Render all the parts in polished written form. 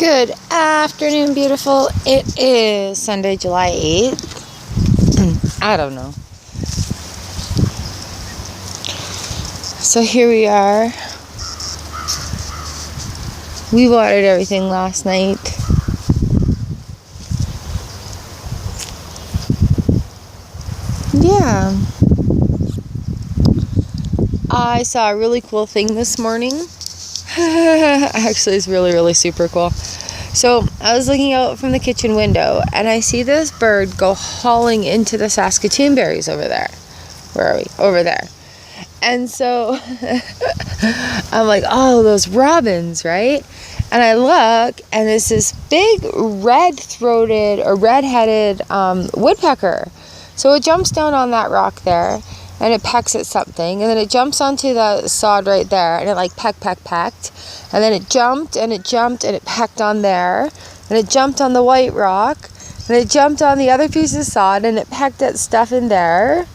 Good afternoon, beautiful. It is Sunday, July 8th. I don't know. So here we are. We watered everything last night. Yeah. I saw a really cool thing this morning. Actually, it's really super cool. So I was looking out from the kitchen window and I see this bird go hauling into the Saskatoon berries over there. Where are we? Over there. And so I'm like, oh, those robins, right? And I look and it's this big red-throated or red-headed woodpecker. So it jumps down on that rock there and it pecks at something, and then it jumps onto the sod right there and it like pecked, and then it jumped and it pecked on there, and it jumped on the white rock and it jumped on the other piece of sod and it pecked at stuff in there,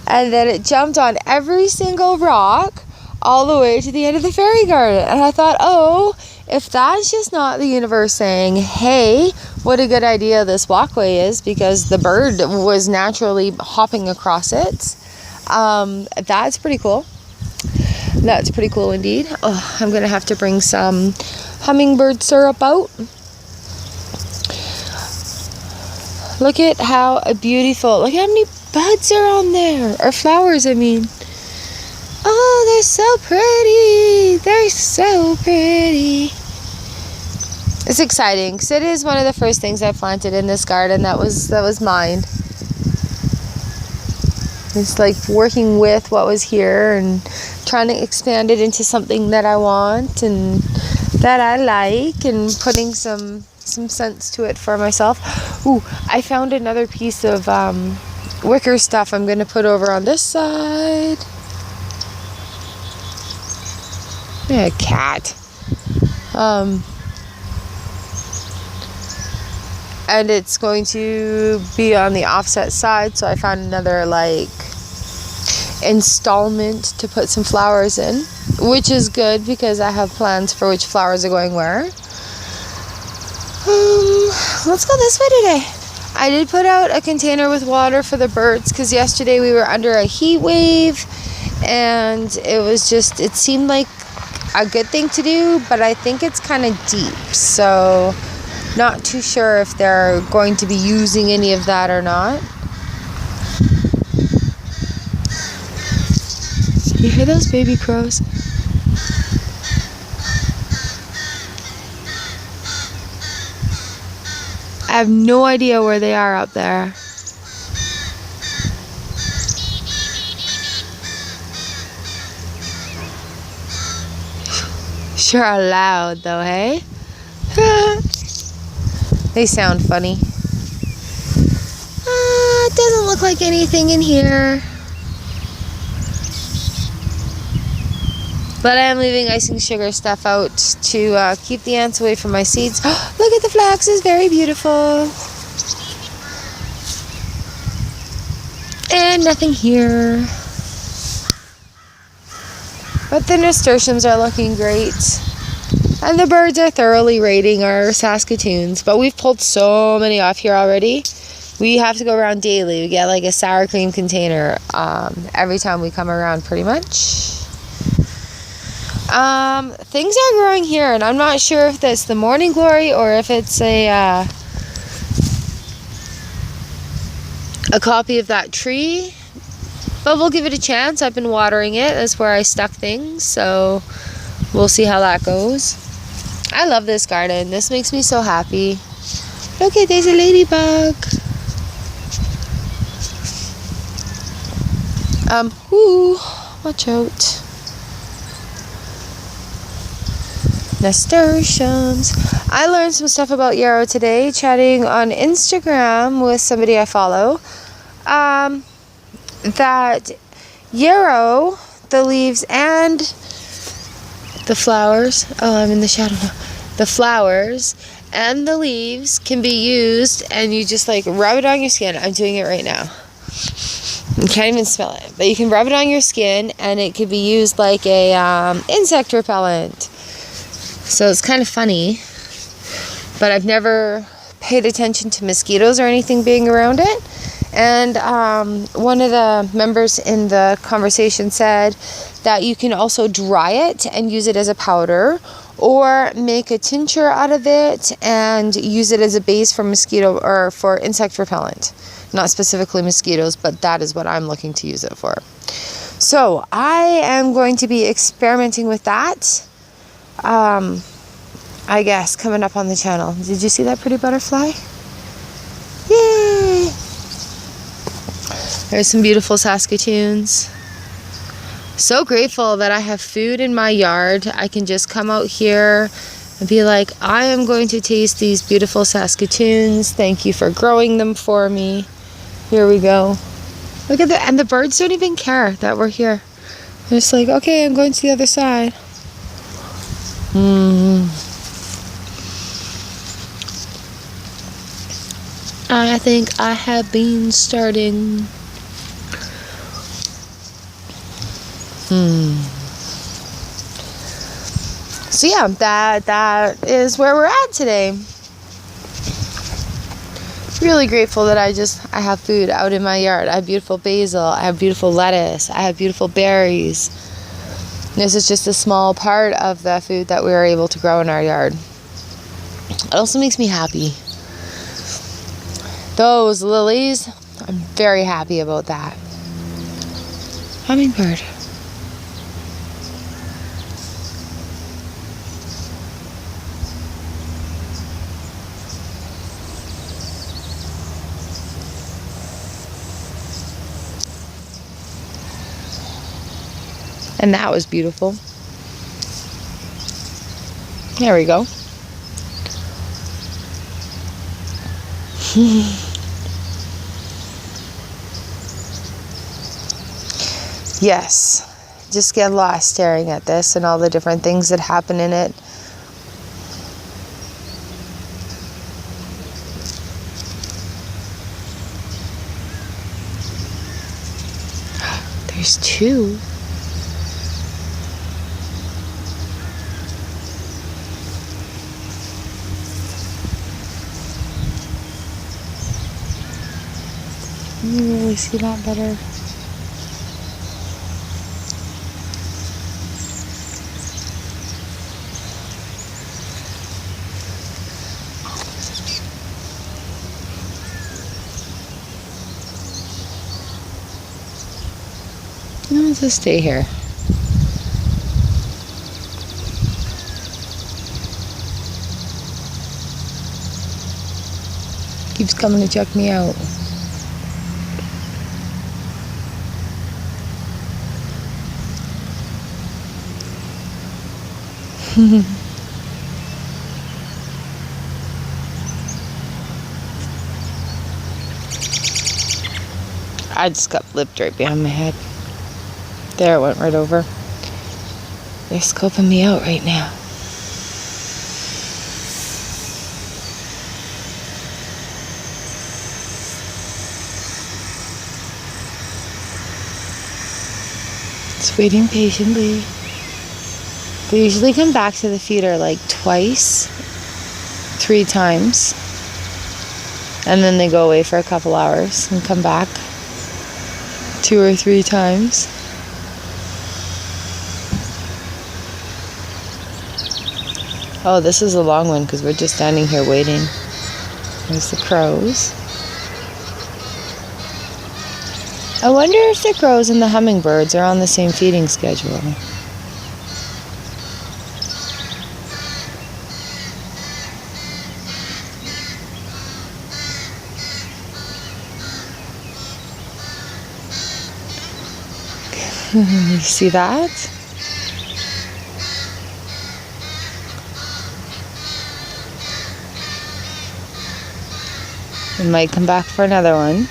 and then it jumped on every single rock all the way to the end of the fairy garden. And I thought, oh, if that's just not the universe saying, hey, what a good idea this walkway is because the bird was naturally hopping across it. That's pretty cool. That's pretty cool indeed. Oh, I'm gonna have to bring some hummingbird syrup out. Look at how beautiful, look how many buds are on there, or flowers I mean. Oh, they're so pretty. They're so pretty. It's exciting because it is one of the first things I planted in this garden that was mine. It's like working with what was here and trying to expand it into something that I want and that I like, and putting some sense to it for myself. Ooh, I found another piece of wicker stuff I'm going to put over on this side. Yeah, cat. And it's going to be on the offset side, so I found another like installment to put some flowers in, which is good because I have plans for which flowers are going where. Let's go this way today. I did put out a container with water for the birds because yesterday we were under a heat wave and it seemed like a good thing to do, but I think it's kind of deep, so not too sure if they're going to be using any of that or not. You hear those baby crows? I have no idea where they are up there. Sure are loud though, hey? They sound funny. It doesn't look like anything in here. But I am leaving icing sugar stuff out to keep the ants away from my seeds. Look at the flax, it's very beautiful. And nothing here. But the nasturtiums are looking great. And the birds are thoroughly raiding our Saskatoons. But we've pulled so many off here already. We have to go around daily. We get like a sour cream container every time we come around pretty much. Things are growing here, and I'm not sure if that's the morning glory or if it's a copy of that tree. But we'll give it a chance. I've been watering it. That's where I stuck things, so we'll see how that goes. I love this garden. This makes me so happy. Look, there's a ladybug. Watch out. Nasturtiums. I learned some stuff about yarrow today, chatting on Instagram with somebody I follow. That yarrow, the leaves and the flowers, I'm in the shadow now. The flowers and the leaves can be used, and you just like rub it on your skin. I'm doing it right now. You can't even smell it, but you can rub it on your skin and it could be used like a insect repellent. So it's kind of funny. but I've never paid attention to mosquitoes or anything being around it. And one of the members in the conversation said that you can also dry it and use it as a powder, or make a tincture out of it and use it as a base for mosquito or for insect repellent. Not specifically mosquitoes, but that is what I'm looking to use it for. So I am going to be experimenting with that, I guess, coming up on the channel. Did you see that pretty butterfly? Yay! There's some beautiful Saskatoons. So grateful that I have food in my yard. I can just come out here and be like, I am going to taste these beautiful Saskatoons. Thank you for growing them for me. Here we go. Look at that. And the birds don't even care that we're here. They're just like, okay, I'm going to the other side. I think I have been starting. So yeah, that is where we're at today. Really grateful that I have food out in my yard. I have beautiful basil, I have beautiful lettuce, I have beautiful berries. This is just a small part of the food that we are able to grow in our yard. It also makes me happy. Those lilies, I'm very happy about that. Hummingbird. And that was beautiful. There we go. Yes, just get lost staring at this and all the different things that happen in it. There's two. Can you really see that better? No, just stay here. Keeps coming to check me out. I just got flipped right behind my head. There, it went right over. They're scoping me out right now. Just waiting patiently. They usually come back to the feeder like twice, 3 times. And then they go away for a couple hours and come back 2 or 3 times. Oh, this is a long one because we're just standing here waiting. There's the crows. I wonder if the crows and the hummingbirds are on the same feeding schedule. You see that? We might come back for another one.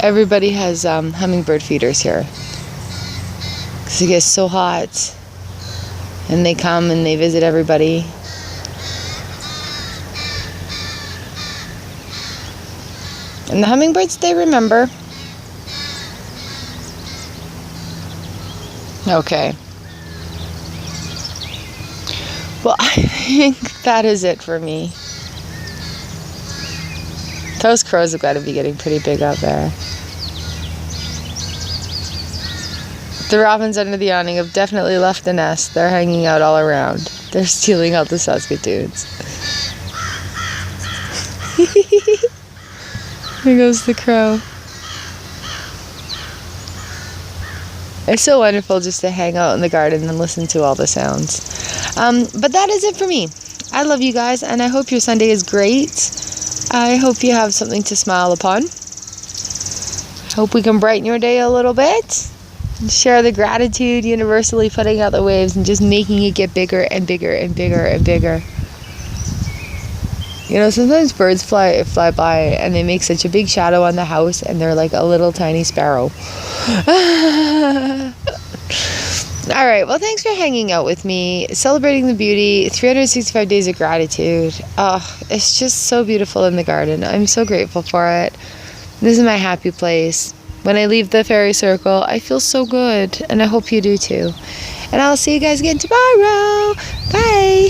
Everybody has hummingbird feeders here because it gets so hot, and they come and they visit everybody. And the hummingbirds, they remember. Okay. Well, I think that is it for me. Those crows have got to be getting pretty big out there. The robins under the awning have definitely left the nest. They're hanging out all around. They're stealing out the Saskatoons. There goes the crow. It's so wonderful just to hang out in the garden and listen to all the sounds. But that is it for me. I love you guys, and I hope your Sunday is great. I hope you have something to smile upon. Hope we can brighten your day a little bit. Share the gratitude, universally putting out the waves and just making it get bigger and bigger and bigger and bigger. You know, sometimes birds fly by and they make such a big shadow on the house and they're like a little tiny sparrow. All right, well, thanks for hanging out with me, celebrating the beauty, 365 days of gratitude. Oh, it's just so beautiful in the garden. I'm so grateful for it. This is my happy place. When I leave the fairy circle, I feel so good, and I hope you do too. And I'll see you guys again tomorrow. Bye.